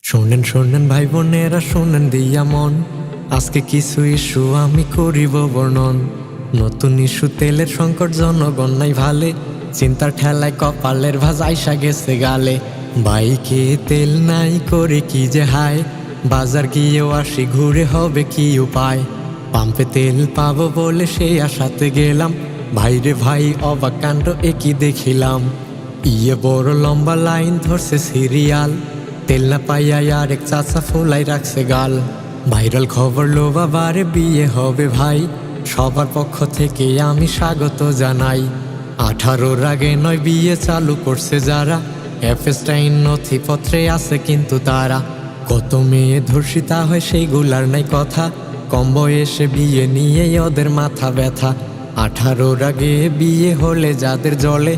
শোনেন শোনেন ভাই বোনেরা শোনেন দিয়া মন, আজকে কিছু ইস্যু আমি করিব বর্ণন। নতুন ইস্যু তেলের সংকট জনগণ নাই ভালে, চিন্তার ঠেলায় কপালের ভাজ আইসা গেছে গালে। বাইকে তেল নাই করে কি যে হায়, বাজার গিয়েও আসি ঘুরে হবে কি উপায়। পাম্পে তেল পাবো বলে সেই আশাতে গেলাম, ভাইরে ভাই অবাক কাণ্ড একই দেখিলাম। বড় লম্বা লাইন ধরছে সিরিয়াল, তেল না পাইয়া আরেক চাচা ফোলাই রাখছে গাল। ভাইরাল খবর লো বাবারে বিয়ে হবে ভাই, সবার পক্ষ থেকে আমি স্বাগত জানাই। 18-র আগে নয় বিয়ে চালু করছে যারা, এফএসটাইন নথিপত্রে আছে কিন্তু তারা। কত মেয়ে ধর্ষিতা হয় সেইগুলার নাই কথা, কম বয়সে বিয়ে নিয়ে ওদের মাথা ব্যথা। 18-র আগে বিয়ে হলে যাদের জলে,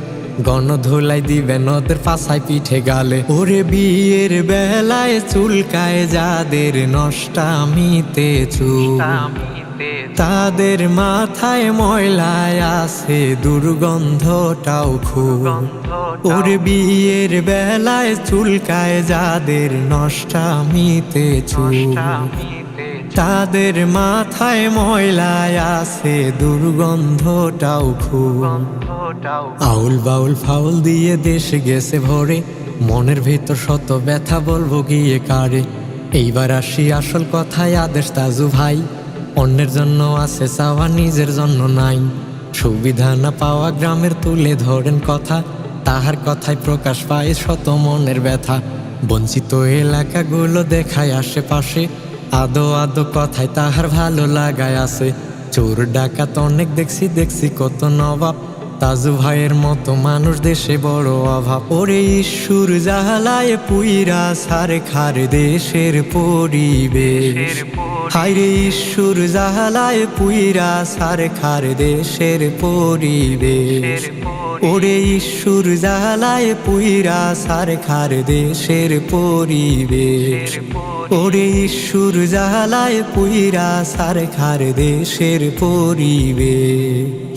গণধোলাই দিবেন ওদের পাছায় পিঠে গালে। ওরে বিয়ের বেলায় চুলকায় যাদের নষ্টামিতে চুল, তাদের মাথায় ময়লায় আছে দুর্গন্ধটাও খুব। ওরে বিয়ের বেলায় চুলকায় যাদের নষ্টামিতে চুল, তাদের মাথায় ময়লায় আছে দুর্গন্ধটাও খুব। আউল বাউল ফাউল দিয়ে দেশে গেছে ভরে, মনের ভেতর শত ব্যথা বলবো গিয়ে কারে। এইবার আসি আসল কথায়, আদেশ তাজু ভাই, অন্যের জন্য আছে চাওয়া নিজের জন্য নাই। সুবিধা না পাওয়া গ্রামের তুলে ধরেন কথা, তাহার কথায় প্রকাশ পায় শত মনের ব্যথা। বঞ্চিত এলাকাগুলো দেখায় আশেপাশে, আদো আদো কথায় তাহার ভালো লাগায় আছে। চোর ডাকাত অনেক দেখছি দেখছি কত নবাব, তাজু ভাইয়ের মতো মানুষ দেশে বড় অভাব। ওরে ঈশ্বর জাহালায় পুইরা সারে খারে দেশের পরিবেশ, হায়রে ঈশ্বর জাহালায় পুইরা সারে খারে দেশের পরিবেশ। ওরে ঈশ্বর জাহালায় পুইরা সারে খারে দেশের পরিবেশ। ওরে ঈশ্বর জাহালায় পুইরা সারে খারে দেশের পরিবেশ।